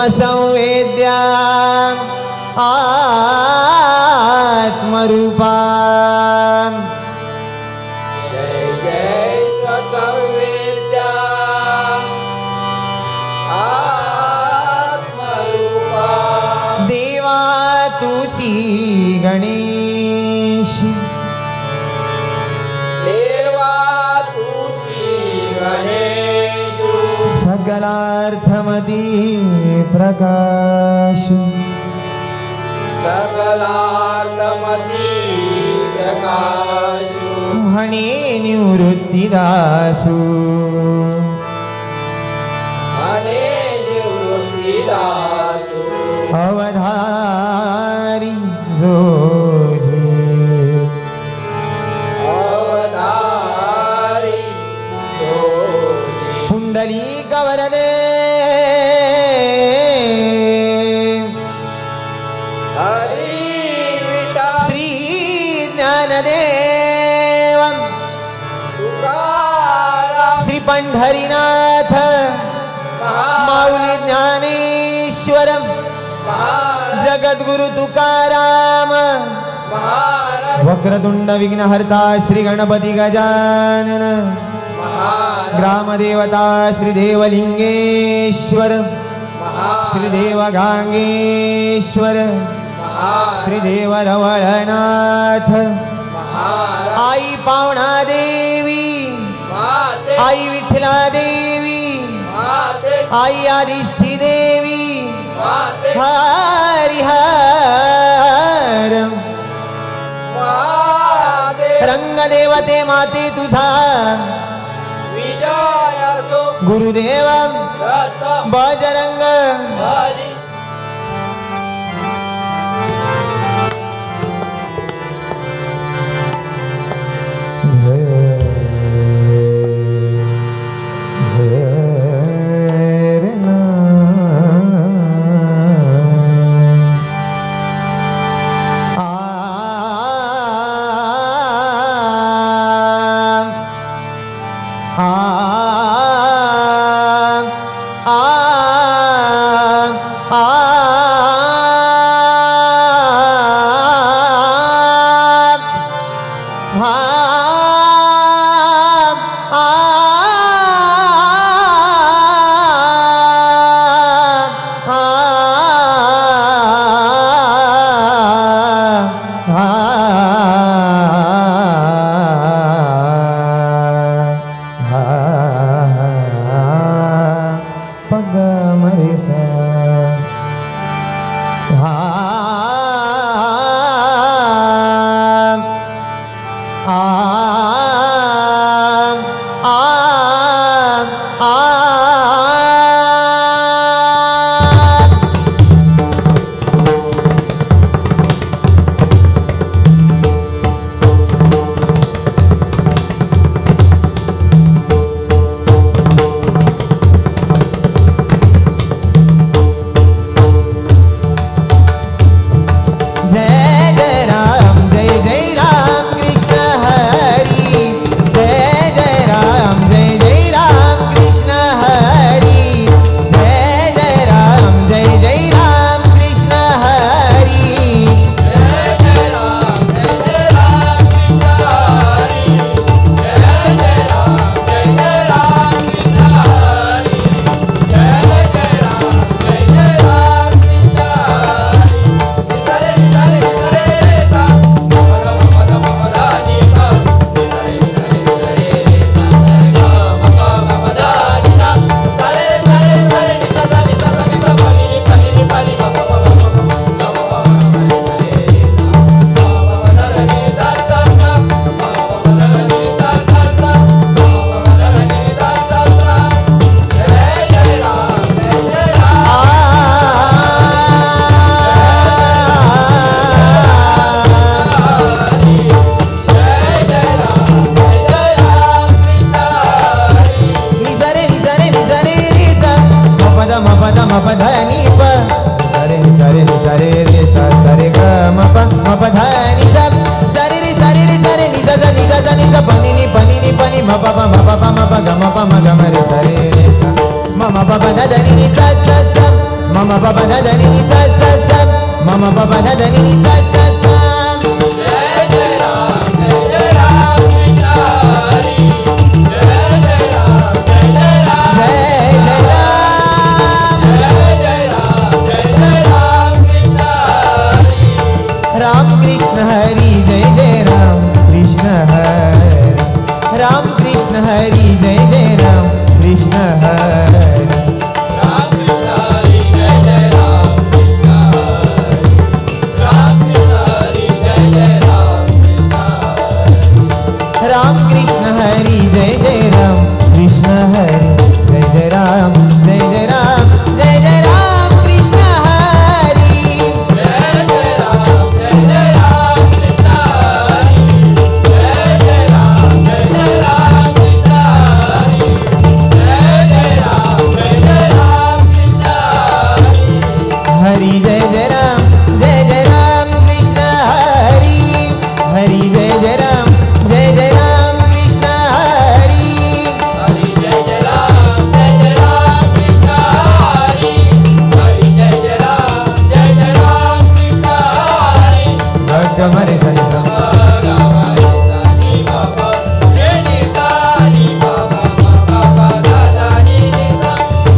संवेद्या आत्मरूपा जय जय संवेद्या आत्मरूपा देवा तुची गणेश देवा तुची गणेश सकलार्थमती प्रकाश सकलार्थमती प्रकाश म्हणे निवृत्तीदासु म्हणे निवृत्तीदासु अवधारी रोजे अवधारी रोजे पुंडलीक वरदे श्री ज्ञानदेव श्री पंढरीनाथ माऊली ज्ञानेश्वर जगद्गुरु तुकाराम वक्रतुंड विघ्नहर्ता श्री गणपती गजानन ग्रामदेवता श्री देवलिंगेश्वर श्री देवगांगेश्वर श्री देवरवळनाथ आई पावणा देवी आई विठ्ठला देवी आई आदिष्ठी देवी हरिहर रंगदेवते माते तुझा गुरुदेव Bajrang ni sa pa ni pa ni ma pa ga ma ga ma re sa ma ma pa da da ni sa sa sa ma ma pa da da ni sa sa sa ma ma pa da da ni sa sa sa Jai Jai Ram Krishna Hari Jai Jai Ram Krishna Hari Ram Krishna Hari Jai Jai Ram Krishna Hari Ram Krishna Hari Jai Jai Ram Krishna Hari Ram Krishna Hari Jai Jai Ram Krishna Hari Ram Krishna Hari Jai Jai Ram Krishna Hari Ram Krishna Hari Jai Jai Ram Krishna Hari Jai Jai Ram Jai Jai Ram Jai Jai Ram Krishna Hari Jai Jai Ram Krishna Hari Jai Jai Ram Krishna Hari Jai Jai Ram Krishna Hari Hari Jai Jai Ram Jai Jai Ram Krishna Hari Hari Jai Jai Ram Jai Jai Ram Krishna Hari Hari Jai Jai Ram Jai Jai Ram Krishna Hari Hari Jai Jai Ram Jai Jai Ram Krishna Hari Bhagga Mare Sani Sam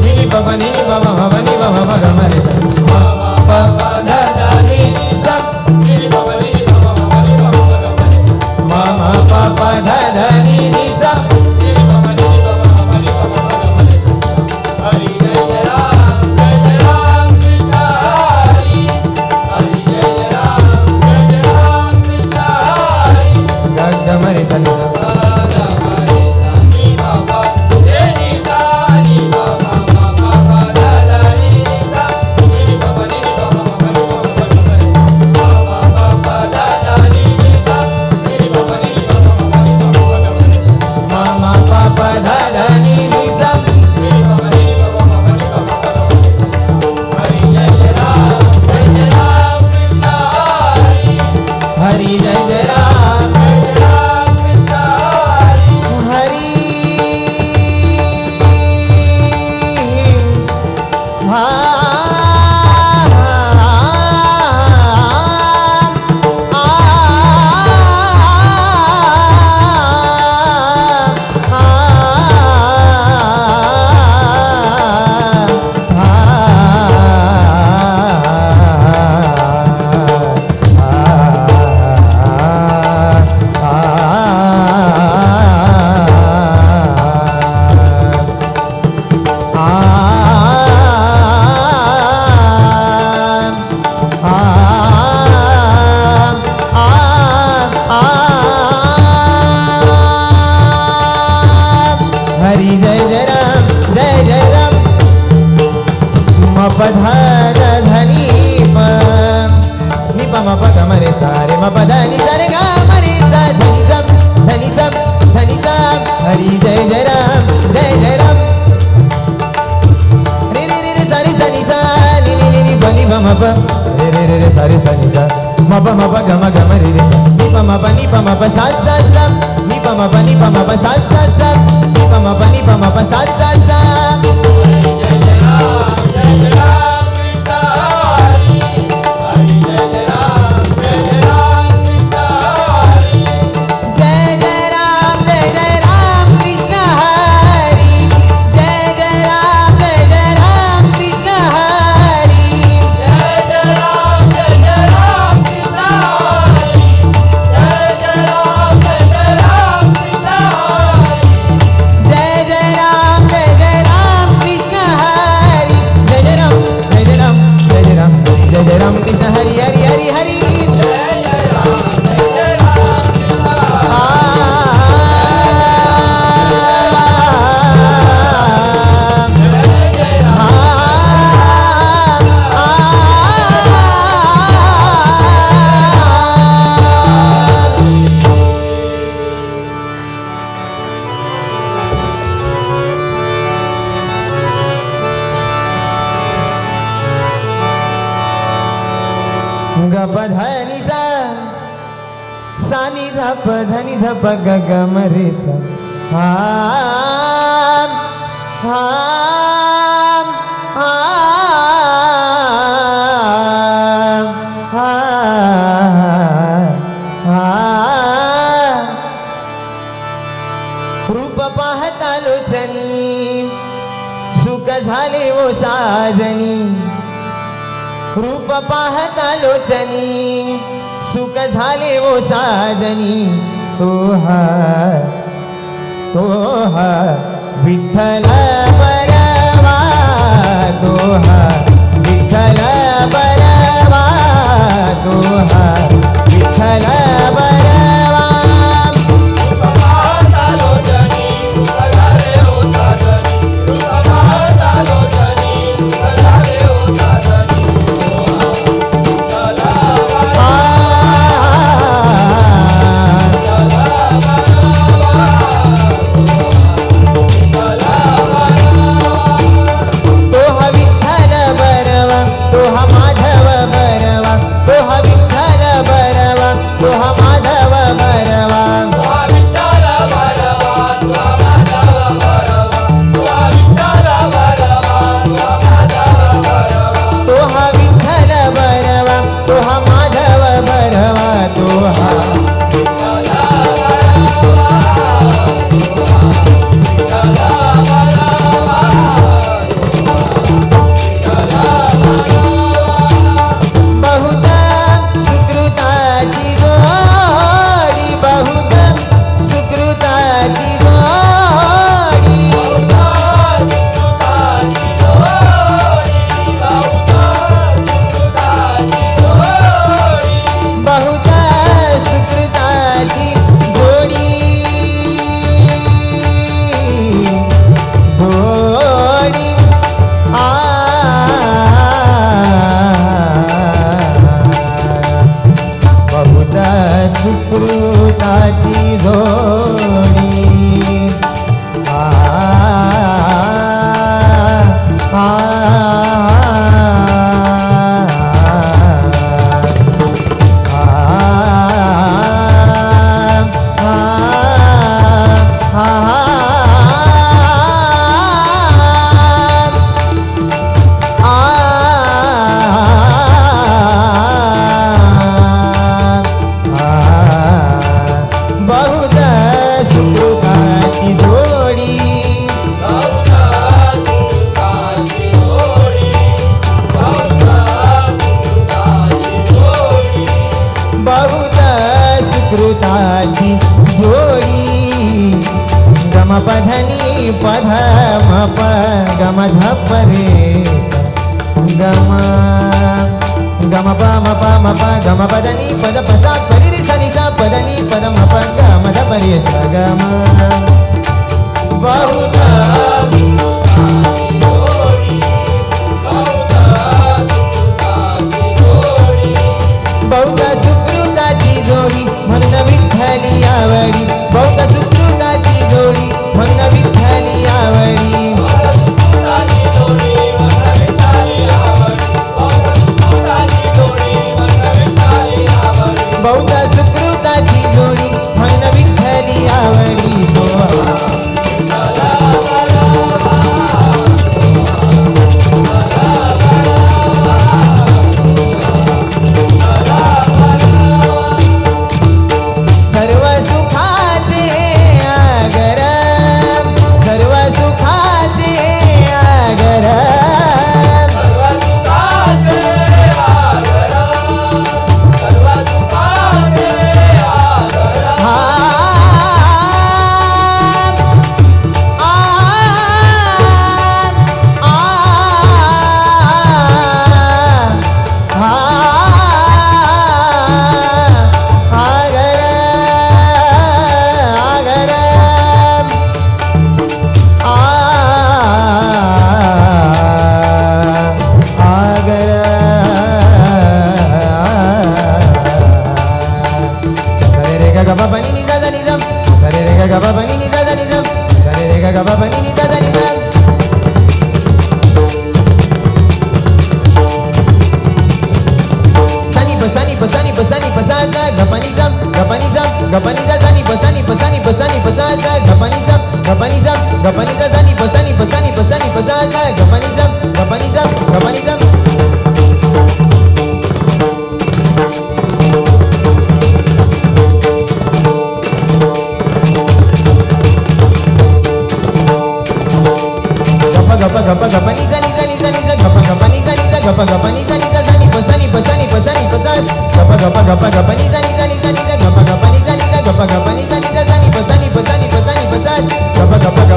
Nini Baba Nini Baba Baba Ni Baba Bhagga Mare Sani Mama Papa Da Da Ni Ni Sam Bhagga Mare Sani Sam Mama Papa Da Da Ni Ni Sam Hari Jai Jai Ram Hari Hari Jai Jai Ram Jai Jai Ram Ma pa dha da dha ni pa ni pa ma pa ga ma re sa re ma pa da ni sa re ga ma re sa dha ni sam dha ni sam dha ni sam Hari Jai Jai Ram Jai Jai Ram re re re re sa re sa ni sa ni ni ni ni pa ni pa ma pa re re re re sa re sa ni sa ma pa ga ma re re sa ni pa ma pa sa sa sa ni pa ma pa sa sa sa ni pa ma pa sa sa sa Jai Jai Ram Krishna Hari Jai Jai Ram Krishna Hari Jai Jai Ram Krishna Hari Jai Jai Ram Krishna Hari Jai Jai Ram Krishna नि ध प ग ग म रे सा हा हा हा हा हा रूप पाहता लोचनी सुख झाले ओ साजनी रूप पाहता लोचनी सुख झाले ओ साजनी तो हा विठ्ठल बरवा तो हा विठ्ठल बरवा तो हा विठ्ठल बरवा सुकृताची जोडी पधनी पध म प गम ध प रे गम गम प म प गम पधनी पद प सा परि रे सा नि सा पधनी पद म प गम ध प रे सा गम बहुत बहुत सुकृताची जोडी म्हणून विठ्ठली आवडी बहुत सुकृताची जोडी म्हणून विठ्ठली आवडी बहुत सुकृताची जोडी म्हणून विठ्ठली आवडी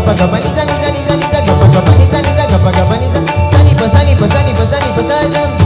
गप गप नि सा नि सा नि सा नि सा गप गप नि सा नि सा गप गप नि सा सा नि प सा नि प सा नि प सा नि प सा ज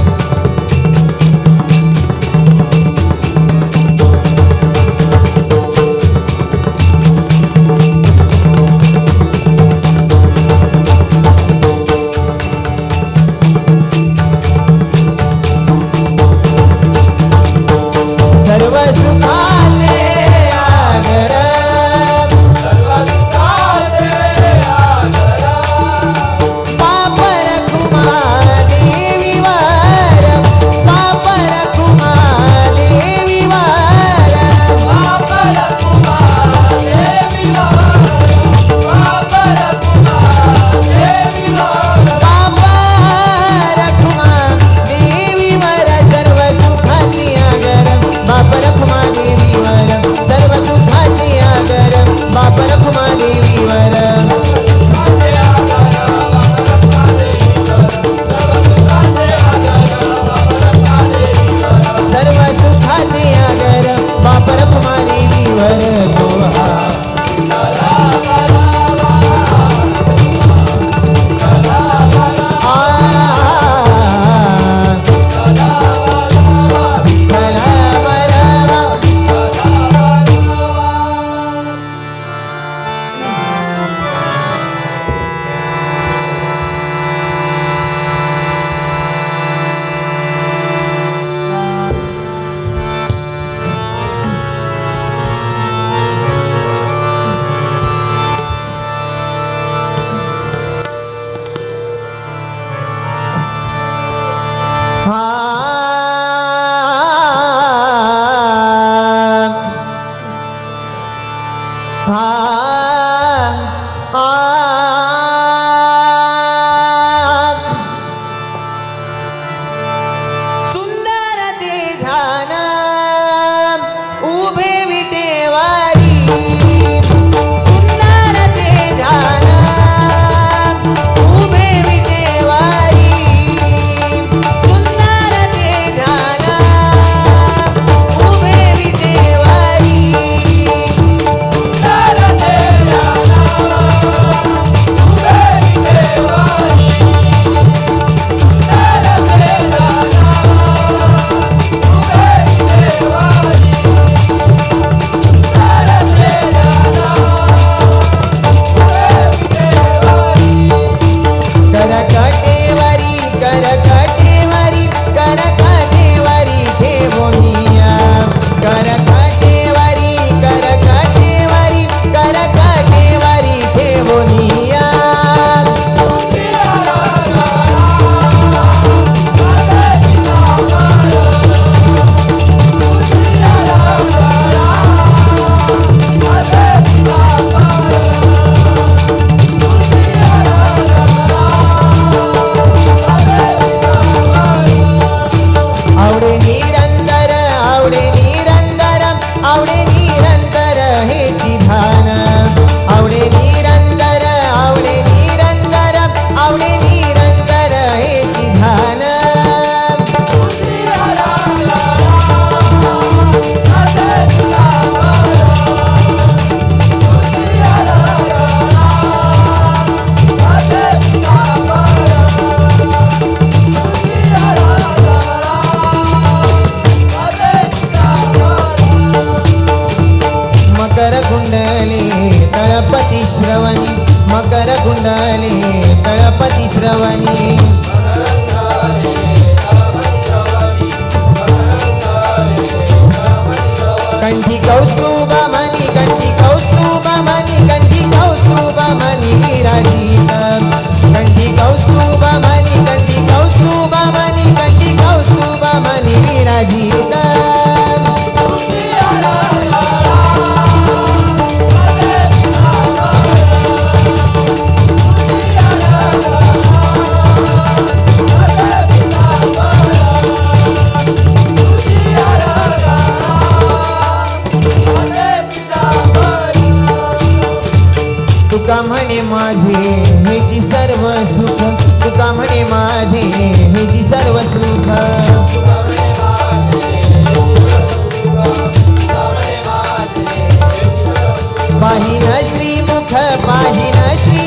पाहिन श्रीमुख पाहिन श्री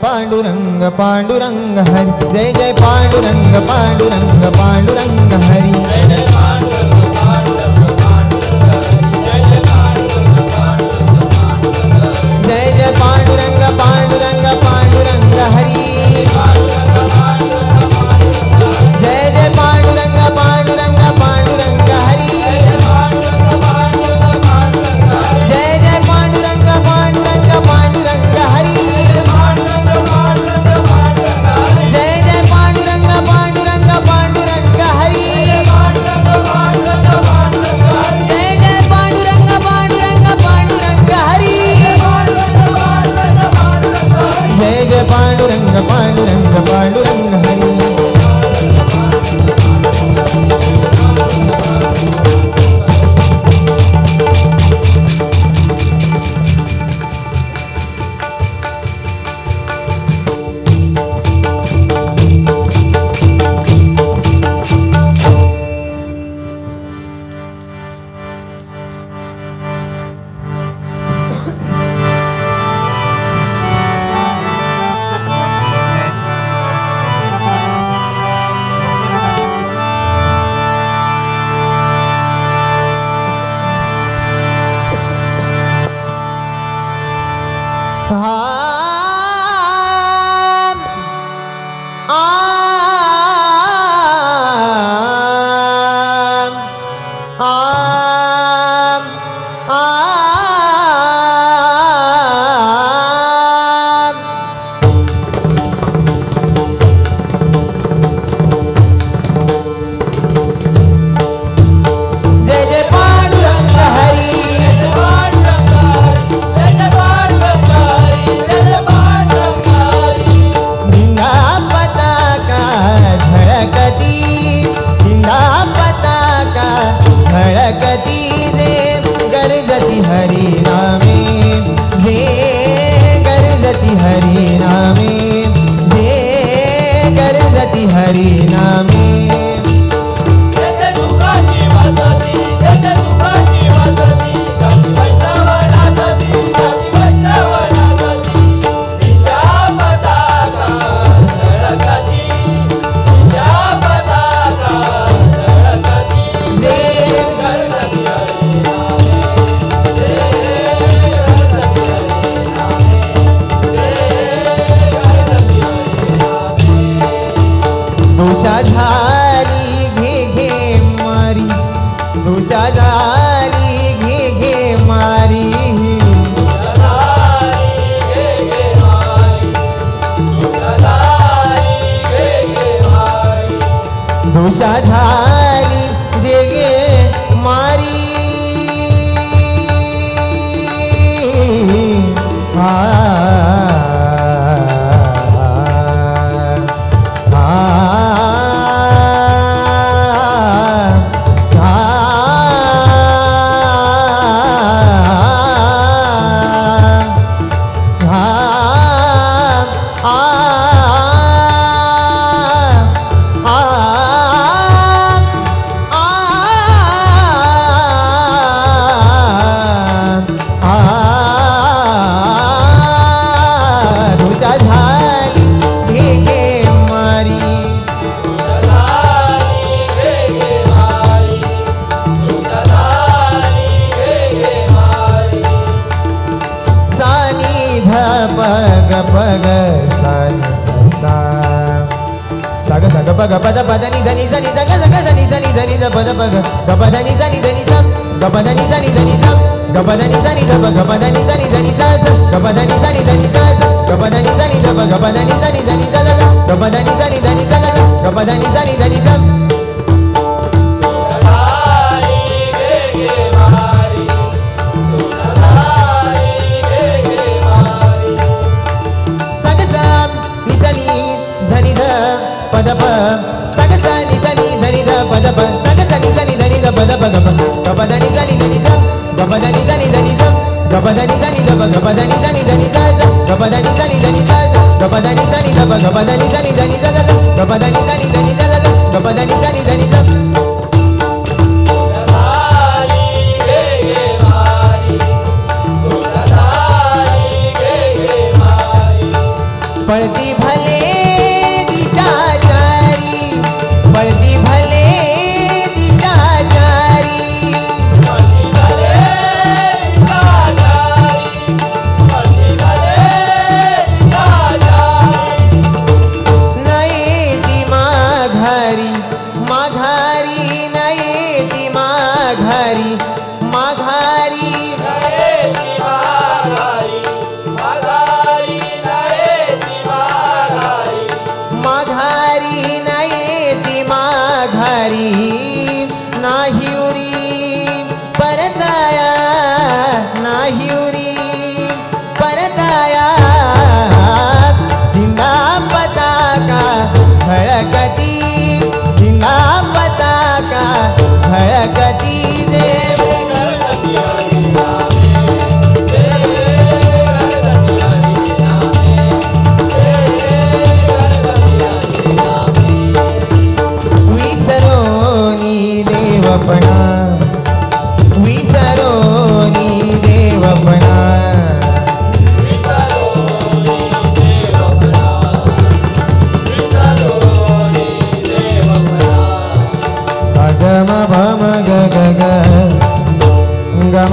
पांडुरंग पांडुरंग हरि जय जय पांडुरंग पांडुरंग पांडुरंग हरि जय जय पांडुरंग पांडुरंग पांडुरंग हरि जय जय पांडुरंग पांडुरंग पांडुरंग जय जय पांडुरंग पांडुरंग पांडुरंग हरि जय जय पांडुरंग पांडुरंग पांडुरंग हरि जय जय पांडुरंग पांडुरंग पांडुरंग हरि जय जय पांडुरंग पांडुरंग पांडुरंग हरि जय जय पांडुरंग पांडुरंग पांडुरंग हरि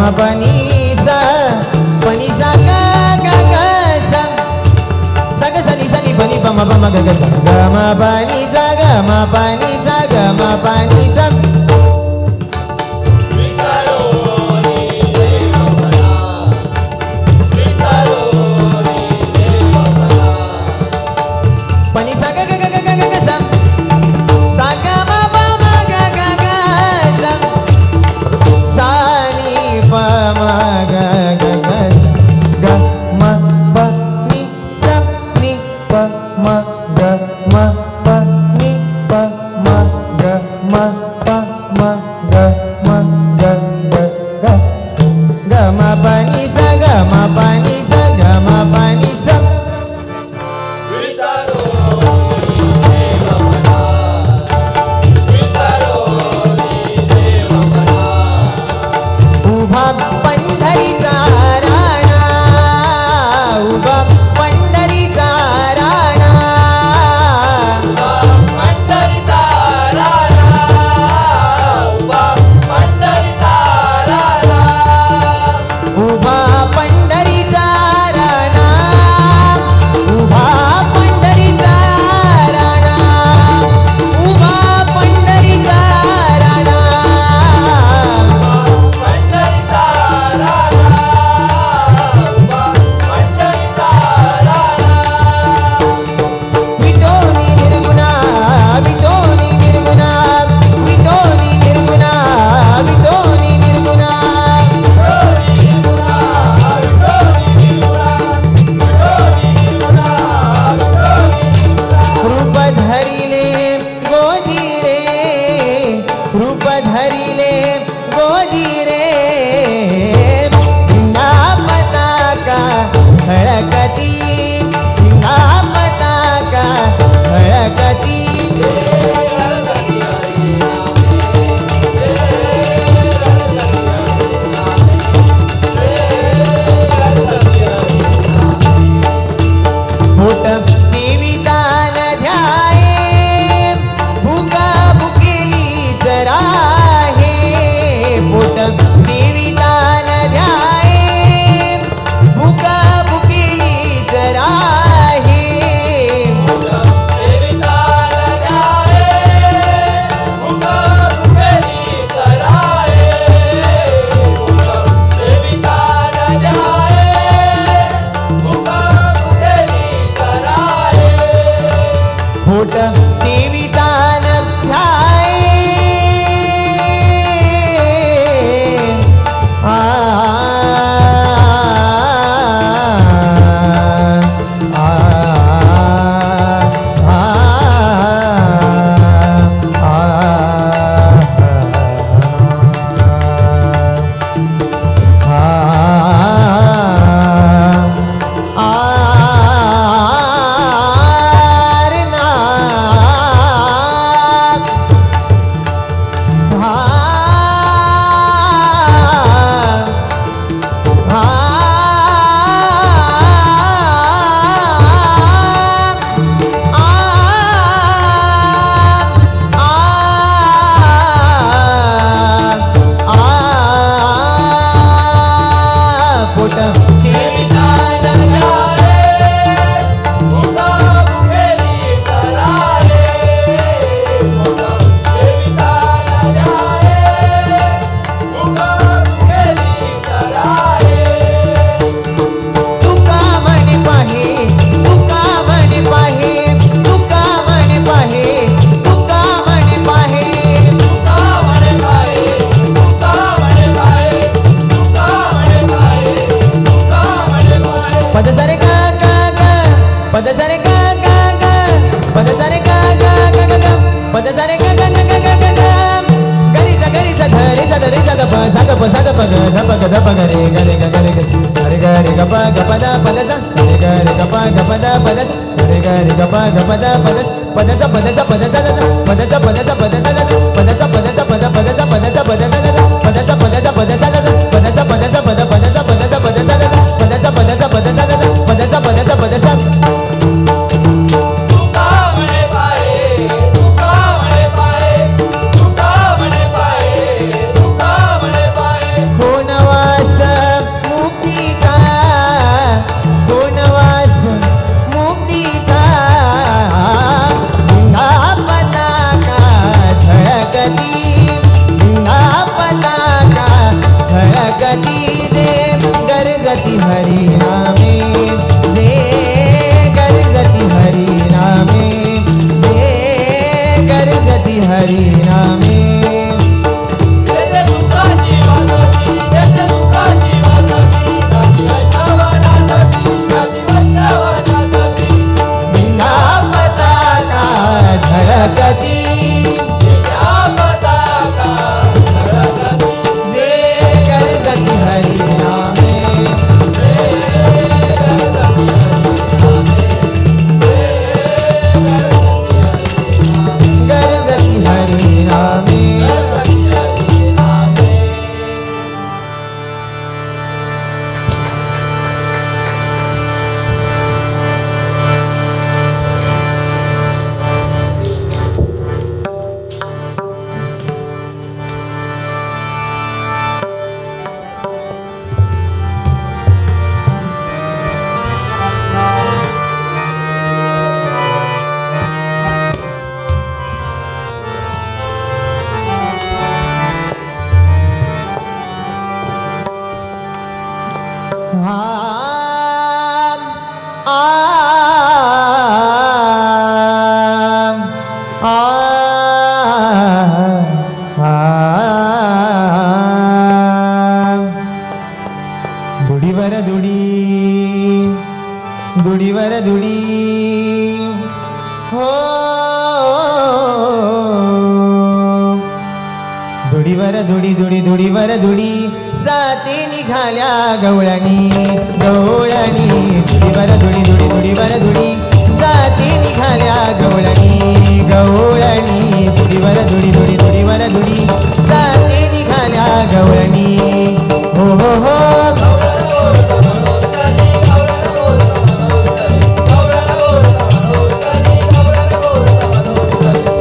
म पनि सा पनि सा ग ग ग सा सा ग सा नि पनि प म ग ग सा ग म पनि सा ग म पनि सा ग म पनि सा पनि सा ग ग ग ग ग ग सा सा ग म प म ग ग ग सा सा नि प म ग ग ग सा ग म प नि सा नि प म ग म प नि प म ग म प म ग म ग ग ग सा ग म प नि सा ग म प नि सा ग म प नि सा उभा पंढरीचा राणा उभा पंढरीचा राणा पंढरीचा राणा उभा पंढरीचा राणा उभा पंढरीचा राणा उभा पंढरीचा राणा उभा पंढरीचा राणा पंढरीचा दुडीवर दुडी दुडीवर दुडी हो दुडीवर दुडी दुडी दुडीवर दुडी साती निघाल्या गवळणी गवळणी दुडीवर दुडी दुडी दुडीवर दुडी साती निघाल्या गवळणी गवळणी दुडीवर दुडी दुडी दुडीवर दुडी साती निघाल्या गवळणी हो हो हो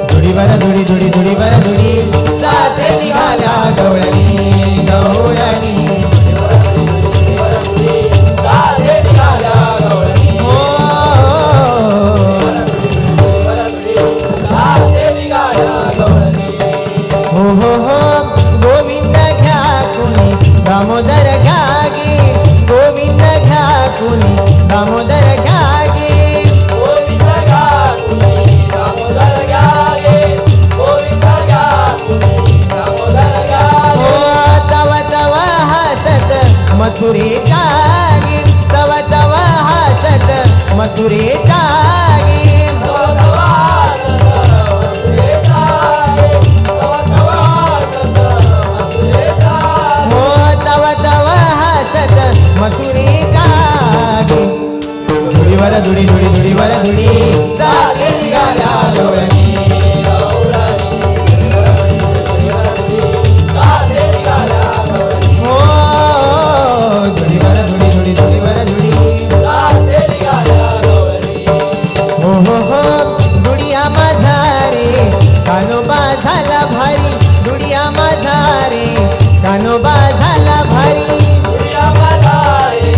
दुडीवर दुडी दुडी दुडीवर दुडी साते निघाल्या गवळणी गवळणी हो हो हो गोविंद घ्या कुणी दामोदर घ्यागे गोविंद घ्या कुणी दामोदर घ्यागे मथुरे जागे तव तव हसत मथुरे जागे हो तव तव हसत मथुरे जागे दुडीवर दुडी दुडी दुडीवर दुडी साते निघाल्या गवळणी कानोबा झाला भारी दुडिया माझा रे कानोबा झाला भारी दुडिया माझा रे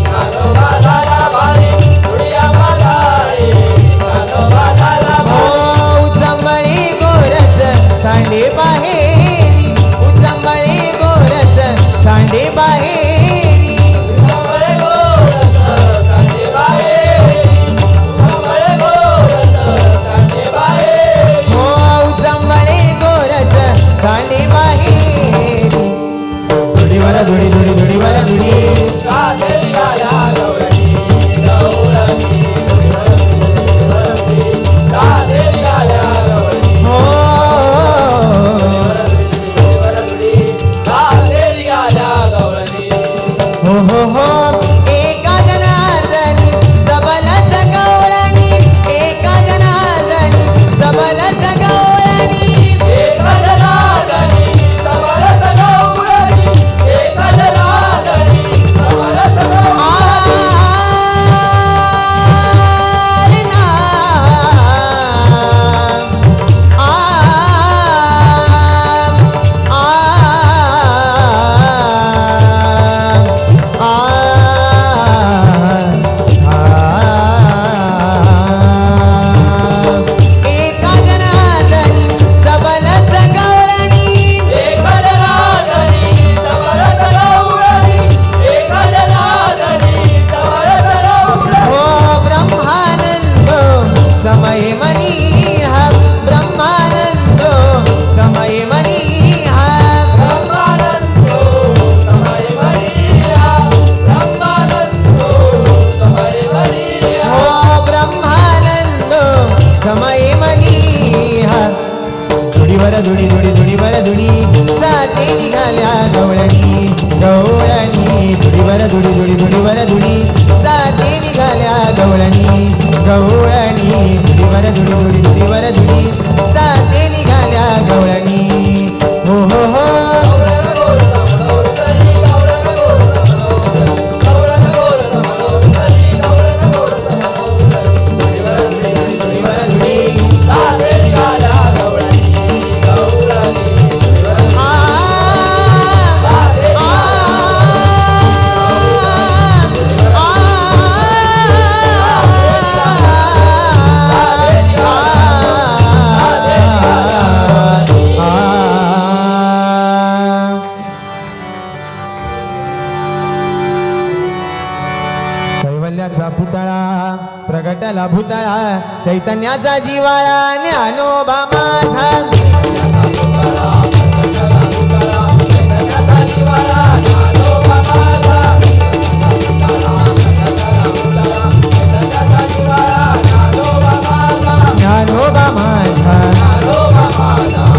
कानोबा झाला भारी दुडिया माझा रे कानोबा झाला भारी उचंबळी गोरस सांडे बाहेरी उचंबळी गोरस सांडे बाहेरी उचंबळी गोरस सांडे बाहेरी उचंबळी गोरस सांडे बाहेरी उचंबळी गोरस सांडे बाहेरी दुडीवर दुडी दुडी दुडीवर दुडी साते निघाल्या गवळणी गवळणी साते निघाल्या गवळणी हो साते निघाल्या गवळणी हो हो हो एका जनार्दनी सबलच गवळणी एका जनार्दनी सबलच गवळणी एका जनार्दनी सबलच गवळणी एका जनार्दनी सबलच पेटला भूतळा चैतन्याचा जिवाळा ज्ञानोबा माझा ज्ञानोबा माझा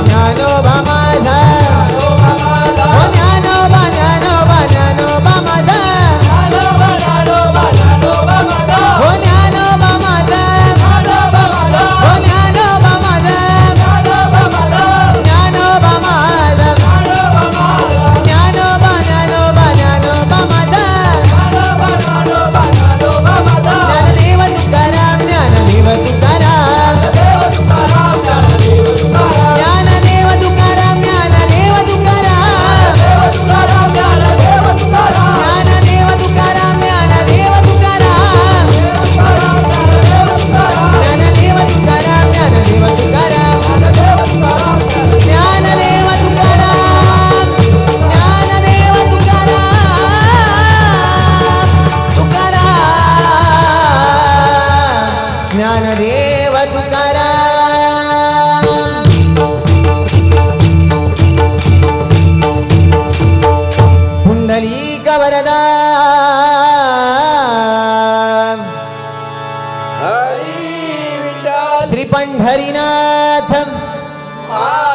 ज्ञानोबा माझा ओ ज्ञानोबा ज्ञानोबा ज्ञानोबा माझा ओ ज्ञानोबा माझा ओ ज्ञानोबा माझा ज्ञानोबा माझा ज्ञानोबा ज्ञानोबा ज्ञानोबा माझा ज्ञानदेव तुकाराम ज्ञानदेव तुकाराम ज्ञानदेव तुकाराम ज्ञानदेव तुकाराम ज्ञानदेव तुकाराम ज्ञानदेव तुकाराम ज्ञानदेव तुकाराम ज्ञानदेव तुकाराम ज्ञानदेव तुकाराम ज्ञानदेव तुकाराम ज्ञानदेव तुकाराम पुंडलीक वरदा हरी विठ्ठल श्री पंढरीनाथ महाराज